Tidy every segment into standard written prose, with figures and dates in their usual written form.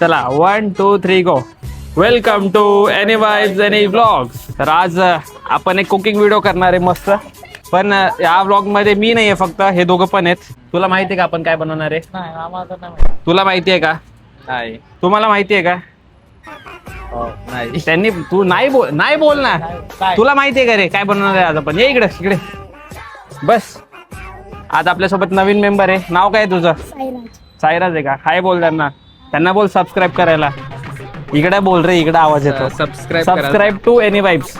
चला 1 2 3 go. Welcome to any vibes any vlogs. तर आज आपण एक कुकिंग व्हिडिओ करणार आहे मस्त. पण या व्लॉग मध्ये मी नाहीये, फक्त हे दोघं पण आहेत. तुला माहिती आहे का आपण काय बनवणार आहे? तुला माहिती आहे का? नाही. तुम्हाला माहिती आहे का? नाही. त्यांनी तू नाही बोल ना. तुला माहिती आहे का रे काय बनवणार आहे आज आपण? ये इकडे बस. आज आपल्यासोबत नवीन मेंबर आहे. नाव काय तुझं? सायराज आहे का? हाय बोल त्यांना बोल सबस्क्राईब करायला. इकडे बोल रे, इकडे आवाज येतो. Subscribe to any vibes.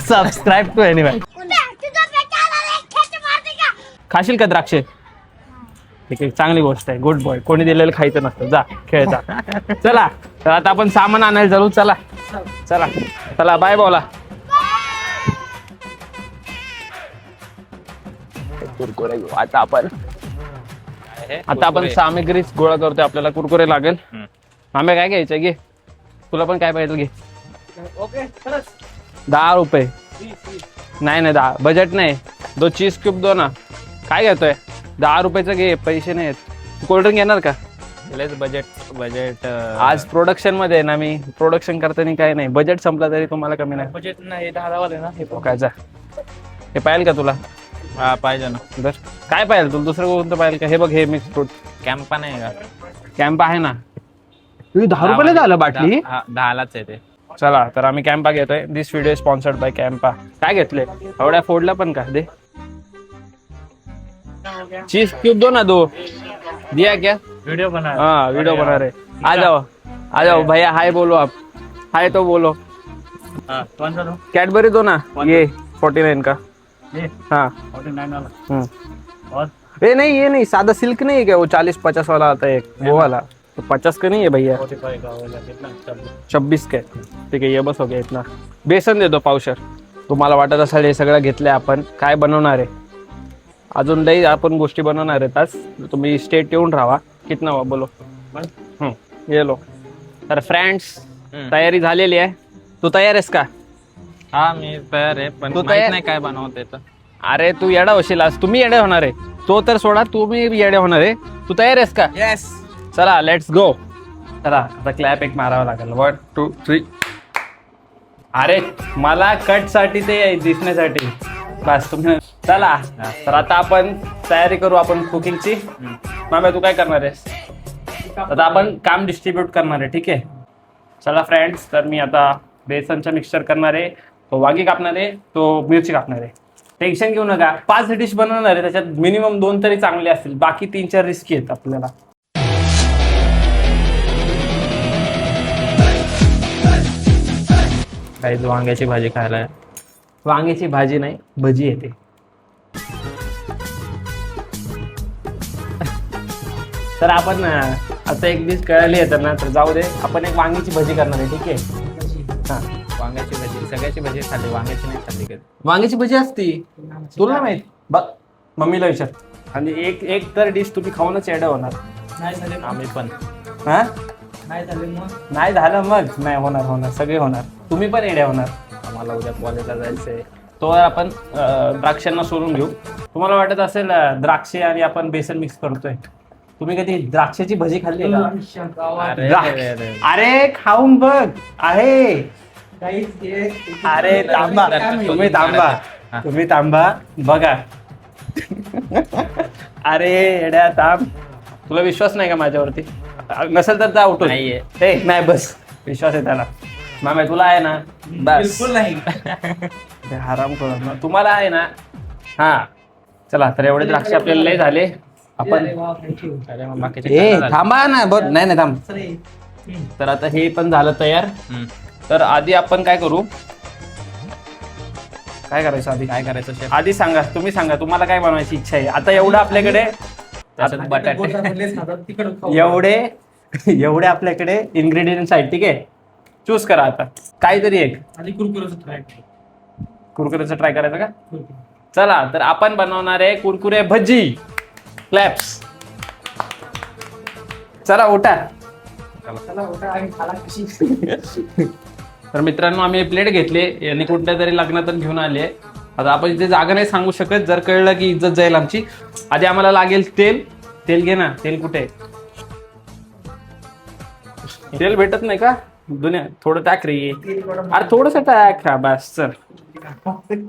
Subscribe to any vibes. खाशील का द्राक्षे? ठीक आहे, चांगली गोष्ट आहे. Good boy. कोणी दिलेलं खायचं नसतं. जा खेळता. चला तर आता आपण सामान आणायला चालू. चला बाय बोला. कुरकुरे घेऊ आता आपण सामग्री गोळा करतोय. आपल्याला कुरकुरे लागेल. मामे काय घ्यायचं? घे. तुला पण काय पाहिजे? घे. 10 रुपये. नाही 10 बजेट नाही. 2 चीज क्यूब दो ना. काय घेतोय? 10 रुपयाचं घे. पैसे नाही आहेत. कोल्ड्रिंक घेणार का? बजेट आज प्रोडक्शन मध्ये आहे ना मी. प्रोडक्शन करताना काय नाही. बजेट संपला तरी तुम्हाला कमी नाही. बजेट नाही. 10 वाले ना हे काय जा. हे पाहिजे का तुला? हा पाहिजे ना. बस काय पाहिजे तुला? दुसरं कोणतं पाहिजे का? हे बघ, हे मिक्स फ्रूट कॅम्पा नाही का? कॅम्पा आहे ना. 10 रुपयाला झालं बाटली. 10लाच आहे ते. चला तर आम्ही कॅम्पा घेतोय. दिस व्हिडिओ स्पॉन्सर्ड बाय कॅम्पा. काय घेतले? एवढ्या फोडला पण का? दे. चीज क्यूब दो ना. 2 दिया क्या? वीडियो बना. हाँ वीडियो बना रहे. आ जाओ भैया. हाय बोलो आप. हाय तो बोलो. कौन सा दो? कैडबरी दो ना. ये 49 का. ये हाँ 49 वाला. और ये नहीं सादा सिल्क नहीं है क्या? वो 40-50 वाला आता है एक, वो वाला. तो 50 का नहीं है भैया. 45 का वाला कितना? 26 का. ठीक है, ये बस हो गया इतना. बेसन दे दो पावशर. तुम्हाला वाटत असेल हे सगळं घेतलंय आपण. काय बनवणार आहे? अजून लई आपण गोष्टी बनवणार आहेत आज. तुम्ही स्टेट येऊन राहा. कितना हुआ बोलो? ये लो. तर फ्रेंड्स तयारी झालेली आहे. तू तयार आहेस का? हा मी तयार आहे, पण तू माहित तयार? नाही काय बनवते तर. अरे तू येडा होशील आज. तुम्ही येडे होणार आहे. तो तर सोडा, तुम्ही येडे होणार आहे. तू तयार आहेस का? येस. चला लेट्स गो. चला आता क्लॅप एक मारावा लागेल. 1 2 3. अरे मला कट साठी ते दिसण्यासाठी बस तुम्ही. चला तर आता आपण तयारी करू आपण कुकिंगची. मामा तू काय करणार आहेस? आता आपण काम डिस्ट्रीब्यूट करणार आहे. ठीक आहे. चला फ्रेंड्स, तर मी आता बेसनचं मिक्सचर करणार आहे. तो वांगी कापणार आहे. तो मिरची कापणार आहे. टेन्शन घेऊ नका. 5 डिश बनवणार आहे. त्याच्यात मिनिमम 2 तरी चांगले असतील. बाकी 3-4 रिस्की आहेत आपल्याला. काही वांग्याची भाजी खायला. वांग्याची भाजी नाही, भजी येते. तर आपण आता एक डिश कळली आहे तर ना, तर जाऊ दे. आपण एक वांग्याची भजी करणार आहे. ठीक आहे. हा वांग्याची भाजी सगळ्याची भाजी खाल्ली, वांग्याची नाही खाल्ली कधी. वांग्याची भजी असती. तुला नाही माहित? बघ मम्मीला विचार. आणि एक तर डिश तुम्ही खाऊनच येडं होणार. आम्ही पण. हा नाही झालं मग नाही होणार. सगळे होणार. तुम्ही पण येडे होणार. आम्हाला उद्या कॉलेजला जायचंय. तो आपण द्राक्षांना सोडून घेऊ. तुम्हाला वाटत असेल द्राक्षे आणि आपण बेसन मिक्स करतोय. तुम्ही कधी द्राक्षाची भजी खाल्ली का? अरे खाऊन बघ. आहे अरे थांबा. तुम्ही थांबा बघा. अरे येड्या थांब. तुला विश्वास नाही का माझ्यावरती? नसेल तर जा उठून. नाही बस विश्वास आहे त्याला. मामा तुला आहे ना? बस बिलकुल नाही. हराम करू. तुम्हाला आहे ना? हा चला तर एवढे द्राक्ष आपल्याला लय झाले. आपण थांबा ना. बघ नाही थांब. तर आता हे पण झालं तयार. तर आधी आपण काय करू? काय करायचं आधी? काय करायचं शेफ? आधी सांगा. तुम्ही सांगा तुम्हाला काय बनवायची इच्छा आहे. आता एवढं आपल्याकडे बटाटे एवढे आपल्याकडे इन्ग्रेडियंट्स आहेत. ठीक आहे. चूज करा आता काहीतरी एक. कुरकुरेचं ट्राय करायचं का? चला तर आपण बनवणार आहे कुरकुरे भजी. क्लॅप्स. चला उठा. तर मित्रांनो आम्ही प्लेट घेतले. यांनी कुठल्या तरी लग्नातून घेऊन आले. आता आपण इथे जागा नाही सांगू शकत. जर कळलं की इज्जत जाईल आमची. आधी आम्हाला लागेल तेल. तेल घे ना. तेल कुठे? तेल भेटत नाही का दुनिया? थोडं टाक रे. अरे थोडस टाक. हा बस चल.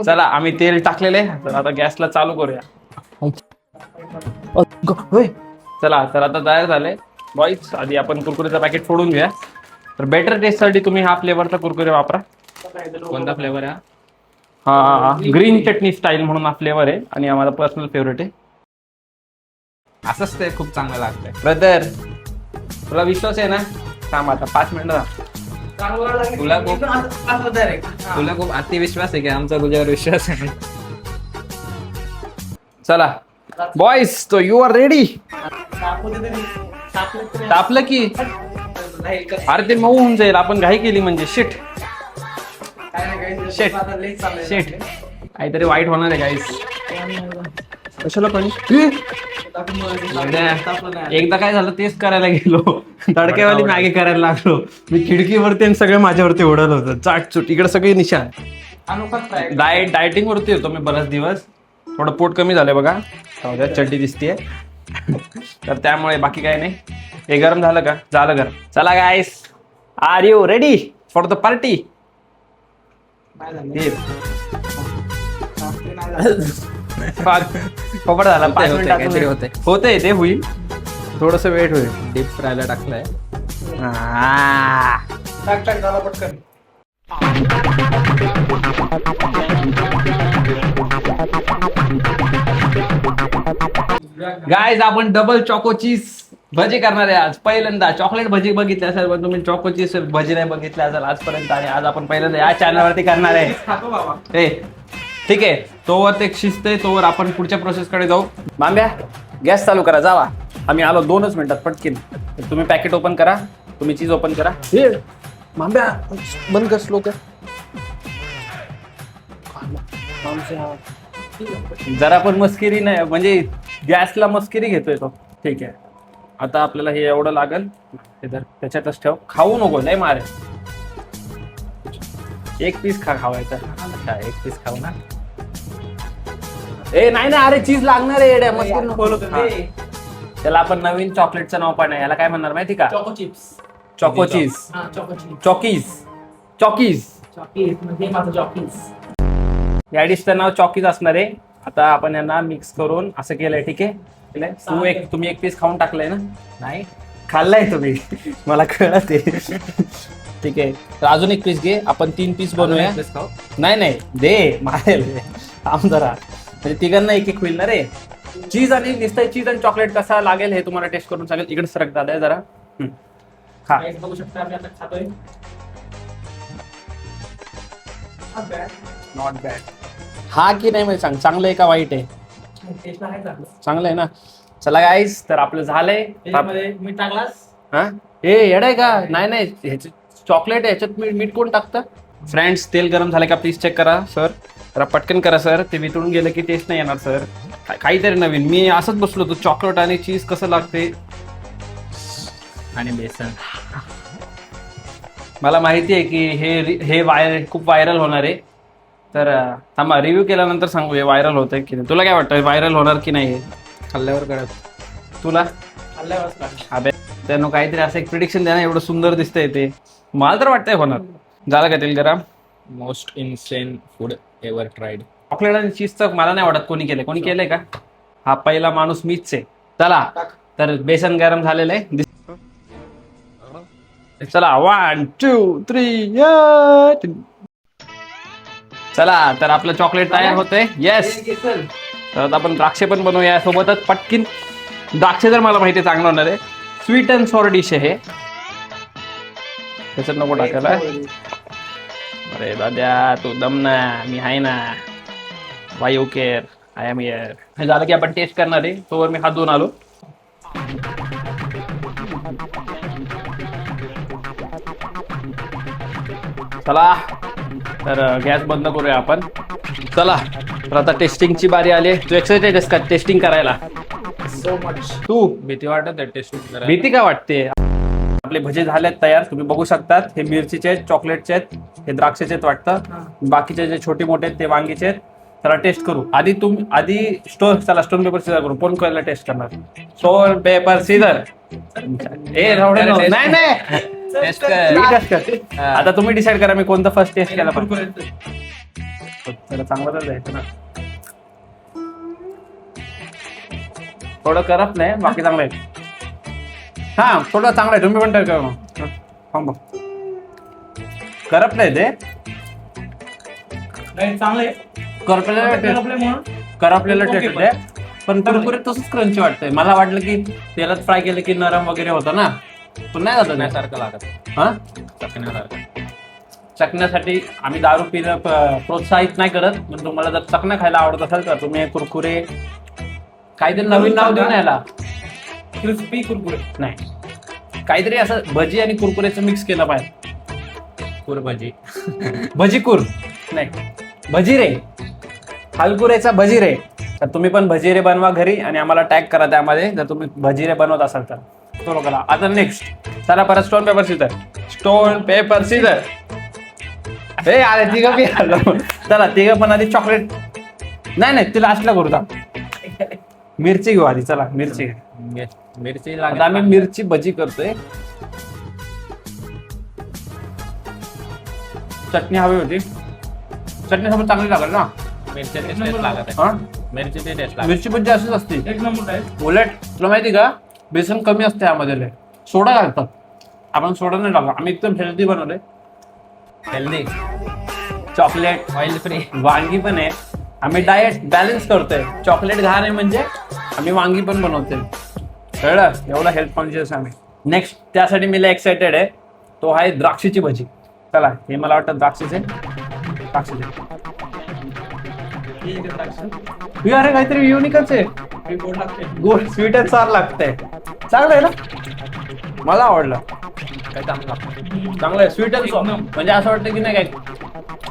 चला आम्ही तेल टाकलेले तर आता गॅसला चालू करूया. होय. चला तर आता तयार झाले बॉईज. आधी आपण कुरकुरेचं पॅकेट फोडून घ्या. तर बेटर टेस्टसाठी तुम्ही हा फ्लेवरचा कुरकुरे वापरा. कोणता फ्लेवर आहे? हा ग्रीन चटणी स्टाईल म्हणून हा फ्लेवर आहे आणि आम्हाला पर्सनल फेवरेट आहे. असंच ते खूप चांगलं लागतंय. ब्रदर तुला विश्वास आहे ना? थांब आता 5 मिनिटं. तुला खूप अतिविश्वास आहे की आमचा तुझ्यावर विश्वास आहे. चला बॉईज तो यू आर रेडी. तापलं की अरे ते मऊ होऊन जाईल. आपण घाई केली म्हणजे शिट शिट शिट काहीतरी वाईट होणार आहे गाईस. कशाला पण एकदा काय झालं तेच करायला गेलो. तडक्यावाली मॅगी करायला लागलो. मी खिडकीवरती आणि सगळं माझ्यावरती उडवलं होतं. चाटचूट इकडे सगळे निशाण. डायटिंग वरती होतो मी बराच दिवस. थोडं पोट कमी झालंय बघा. चड्डी दिसतीये. तर त्यामुळे बाकी काय नाही. हे गरम झालं का? झालं गरम. चला guys are you ready for the party? पोपट झाला. 5 मिनिटात होते ते होईल. थोडस वेट होईल. डीप फ्रायला टाकलंय. झाला पटकन. गाईज आपण डबल चॉको चीज भजी करणार आहे आज. पहिल्यांदा चॉकलेट भजी बघितली असेल पण तुम्ही चॉको चीज भजी नाही बघितली असेल आजपर्यंत. आणि आज आपण पहिल्यांदा या चॅनलवरती करणार आहे. ठीक आहे तोवर ते शिजते तोवर आपण पुढच्या प्रोसेस कडे जाऊ. मांब्या गॅस चालू करा जावा. आम्ही आलो 2च मिनिटात पटकीन. तुम्ही पॅकेट ओपन करा. तुम्ही चीज ओपन करा. मांब्या बंद कर स्लो कर. जरा पण मस्किरी नाही म्हणजे गॅसला मस्किरी घेतोय तो. ठीक आहे आता आपल्याला हे एवढं लागल. त्याच्यातच ठेव. खाऊ नको नाही मारे. एक पीस खावायचा. अच्छा एक पीस खाऊ ना. ए नाही ना अरे चीज लागणार आहे येड्या. मस्किरी नको. त्याला आपण नवीन चॉकलेटचं नाव पण आहे. याला काय म्हणणार माहिती का? Choco chips. चॉको चीज. चॉकीज. चॉकीज म्हणजे माझं चॉकीज. या डिशचं नाव चॉकीज असणार आहे. आता आपण यांना मिक्स करून असं केलंय. ठीक आहे तुम्ही एक पीस खाऊन टाकलंय ना? नाही खाल्लाय तुम्ही मला कळत आहे. ठीक आहे तर अजून एक पीस घे. आपण 3 पीस बनवूया. नाही दे मारेल. थांब जरा म्हणजे तिघांना एक होईल ना रे. चीज आणि नुसतं चीज आणि चॉकलेट कसा लागेल हे तुम्हाला टेस्ट करून सांगेल. इकडे सरक दादा जरा खा. बघू शकता आम्ही आता खातोय. Not bad. हा की नाही म्हणजे सांग चांगलं आहे का वाईट आहे? टेस्ट आहे चांगलं. चांगलं आहे ना. चला गाईस तर आपलं झालंय. त्याच्यामध्ये मीठ टाकलास? हा हे येडाय का? नाही ह्याचे चॉकलेट ह्याच्यात मीठ कोण टाकतं? फ्रेंड्स तेल गरम झालं का प्लीज चेक करा सर. जरा पटकन करा सर. ते वितळून गेलं की टेस्ट नाही येणार सर. काहीतरी नवीन. मी असंच बसलो होतो चॉकलेट आणि चीज कसं लागते आणि बेसन. मला माहिती आहे की हे खूप व्हायरल होणार आहे. तर थांबा रिव्ह्यू केल्यानंतर सांगू हे व्हायरल होतंय की नाही. तुला काय वाटतं व्हायरल होणार की नाही? खाल्ल्यावर कळत. तुला खाल्ल्यावरच लागलं. अबे त्यानं काहीतरी असं एक प्रिडिक्शन द्या ना. एवढं सुंदर दिसतंय ते. मला तर वाटतंय होणार. झालं का तेल गरम? Most insane food ever tried. Chocolate आणि चीजचं मला नाही वाटत कोणी केलंय. कोणी केलंय का? हा पहिला माणूस मीच आहे. चला तर बेसन गरम झालेलं आहे. चला 1 2 3 चला तर आपलं चॉकलेट तयार होतंय. येस तर आता आपण द्राक्षे पण बनवूया सोबतच पटकीन. द्राक्षे तर मला माहिती चांगलं होणार आहे. स्वीट अँड सॉर डिश आहे हे. त्याच्यात नको टाकायला. अरे दाद्या तू दम ना. मी आहे ना. Y you care I am here. हे झालं की आपण टेस्ट करणार आहे. तोवर मी हात धुवून आलो. चला तर गॅस बंद करूया आपण. चला तर आता टेस्टिंगची बारी आली. तू एक्साइटेड आहेस का टेस्टिंग करायला? So much. तू भीती वाटत आहे टेस्ट करायला. भीती का वाटते? आपले भजे झालेत तयार. तुम्ही बघू शकतात. हे मिरचीचे आहेत, चॉकलेटचे आहेत, हे द्राक्षाचे आहेत वाटतं. बाकीचे जे छोटे मोठे आहेत ते वांगीचे आहेत. चला टेस्ट करू. आधी स्टोन पेपर सीझर करू. कोण करायला टेस्ट करणार? Stone paper scissor. नाही टेस्ट मी टेस्ट करते हा. आता तुम्ही डिसाईड करा मी कोणतं फर्स्ट टेस्ट केला पण कुरकुरे. त्याला चांगलं तर जायचं ना थोडं करप नाही बाकी चांगलं आहे हा थोडं चांगलं आहे तुम्ही पण ट्राय करा मग थांबा करप नाही ते नाही, चांगलं आहे. करपलेलं टेस्ट आपलं म्हणून करपलेलं ओके, टेस्ट आहे पण कुरकुरीत तसंच क्रंची वाटतंय मला वाटलं की तेलात फ्राय केलं की नरम वगैरे होतं ना पण नाही जातं नाही सारखं लागत हा चकण्यासारखं चकण्यासाठी आम्ही दारू पिणं प्रोत्साहित नाही करत पण तुम्हाला जर चकना खायला आवडत असेल तर तुम्ही कुरकुरे काहीतरी नवीन नाव देऊन यायला क्रिस्पी कुरकुरे. नाही काहीतरी असं भजी आणि कुरकुरेचं मिक्स केलं पाहिजे कुरभजी भजी कुर नाही भजी रे हालकुरेचा भजी रे तर तुम्ही पण भजी रे बनवा घरी आणि आम्हाला टॅग करा त्यामध्ये जर तुम्ही भजी रे बनवत असाल तर तो करा आता नेक्स्ट चला परत स्टोन पेपर सीझर हे अरे तिघं बी आलं चला तिघं पण आधी चॉकलेट नाही तिला असला करू दा मिरची घेऊ आधी चला मिरची मिरची आता आम्ही मिरची भजी करतोय चटणी हवी होती चटणी सोबत चांगली लागेल ना मिरची टेस्ट लागत आहे हा मिरची टेस्ट लागत मिरची भजी अशीच असते एक नंबर आहे. उलट तुला माहिती का बेसन कमी असते यामध्ये लय. सोडा घालतात आपण सोडा नाही टाकला आम्ही एकदम हेल्दी बनवलंय हेल्दी चॉकलेट ऑइल फ्री वांगी पण आहे आम्ही डाएट बॅलन्स करतोय चॉकलेट घाण आहे म्हणजे आम्ही वांगी पण बनवतोय कळलं एवढा हेल्थ कॉन्शियस आम्ही नेक्स्ट त्यासाठी मी एक्साइटेड आहे तो आहे द्राक्षीची भजी चला हे मला वाटतं द्राक्षीचे हे एक द्राक्ष. हे अरे काहीतरी युनिकच आहे हे गोड लागते. गोड स्वीट अँड सार लागतंय चांगलं आहे ना मला आवडलं काय चांगलं लागतं चांगलं आहे स्वीट अँड सॉफ्ट म्हणजे असं वाटतं की नाही काय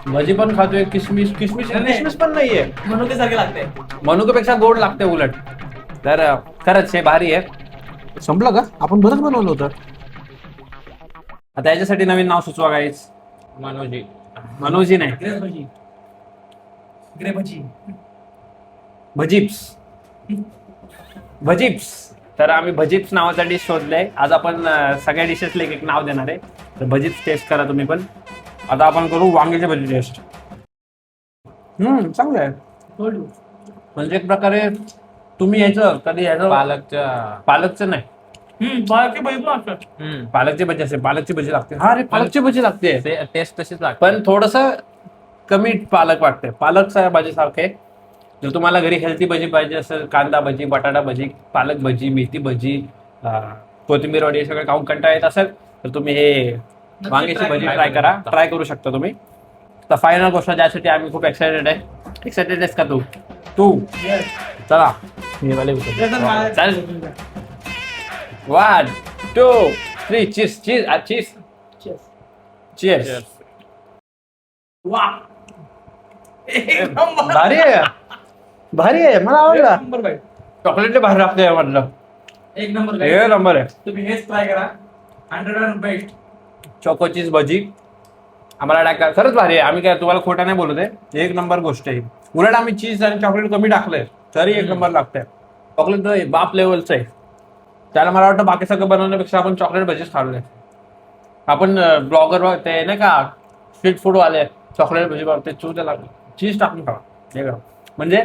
भजी पण खातोय किशमिश किशमिश पण नाहीये मनुकेसारखे लागते. मनुकेपेक्षा गोड लागते उलट तर खरंच हे भारी आहे संपलं का आपण बरंच बनवलं होतं आता याच्यासाठी नवीन नाव सुचवा गाईच मनोजी मनोजी नाही ग्रे भजी. ग्रे भजी. भजीप्स तर आम्ही भजीप्स नावाचा डिश शोधलंय आज आपण सगळ्या डिशेसला एक नाव देणार आहे तर भजीप्स टेस्ट करा तुम्ही पण आता आपण करू वांग्याची भजी टेस्ट चांगलं आहे Told you. म्हणजे एक प्रकारे तुम्ही यायचं कधी यायचं पालकचं नाही बाकी भजी पण असतात. पालकची भजी असते पालकची भजी लागते हा रे पालकची भजी लागते टेस्ट तशीच लागते पण थोडस कमी पालक वाटते पालकच्या भाजी सारखे जर तुम्हाला घरी हेल्थी भजी पाहिजे असेल कांदा भजी बटाटा भजी पालक भजी मेथी भजी कोथिंबीर वडी हे सगळं खाऊन कंटाळा येत असेल तर तुम्ही हे वांग्याची भजी ट्राय करू शकता तुम्ही तर फायनल गोष्ट ज्यासाठी आम्ही खूप एक्सायटेड आहेस का तू Yes. चला हे वाले ते तर मला- चालेल 1 2 3 चीज Cheers. वाह. एक नंबर. भारी आहे मला आवडला एक नंबर भाई. चॉकलेट भारी लागते म्हटलं एक नंबर हे guys. नंबर आहे तुम्ही हेच ट्राय करा 100 बेस्ट. चोको चीज भजी आम्हाला टाका खरंच भारी आहे आम्ही काय तुम्हाला खोटा नाही बोलत आहे एक नंबर गोष्ट आहे उलट आम्ही चीज आणि चॉकलेट कमी टाकलंय तरी एक नंबर लागतंय चॉकलेट तर बाप लेवलचं आहे त्याला मला वाटतं बाकी सगळं बनवण्यापेक्षा आपण चॉकलेट भजीच खाल्लंय आपण ब्लॉगर ते नाही का स्ट्रीट फूड वाले चॉकलेट भजी बनवते त्याला चीज टाकून खावा हे करा म्हणजे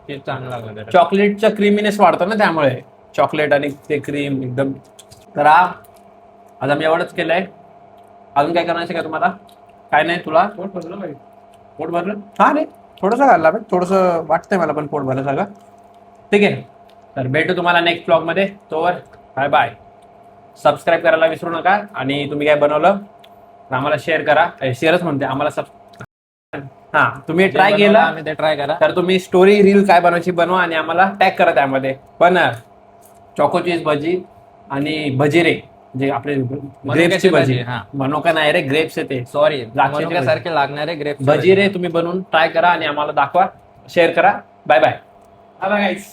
टेस्ट चांगलं लागलं चॉकलेटचं क्रीमीनेस वाढतं ना त्यामुळे चॉकलेट आणि ते क्रीम एकदम तर आज आम्ही एवढंच केलंय अजून काय करायचं का तुम्हाला काय नाही तुला पोट भरलं भाई. पोट भरलं हा नाही थोडंसं घालला पण थोडंसं वाटतंय मला पण पोट भरलं सगळं ठीक आहे तर भेटू तुम्हाला नेक्स्ट ब्लॉगमध्ये तोवर बाय बाय सबस्क्राईब करायला विसरू नका आणि तुम्ही काय बनवलं तर आम्हाला शेअर करा शेअरच म्हणते आम्हाला हा तुम्ही ट्राय केलं आम्ही ते ट्राय करा तर तुम्ही स्टोरी रील काय बनवायची बनवा आणि आम्हाला टॅग करा त्यामध्ये पण चॉको चीज भजी आणि भजीरे जे आपले ग्रेप्सची भजी हा. मनोका नाही रे ग्रेप्स येते सॉरी द्राक्षाची भजी. सारखे लागणारे ग्रेप भजीरे तुम्ही बनवून ट्राय करा आणि आम्हाला दाखवा शेअर करा bye bye Bye bye guys.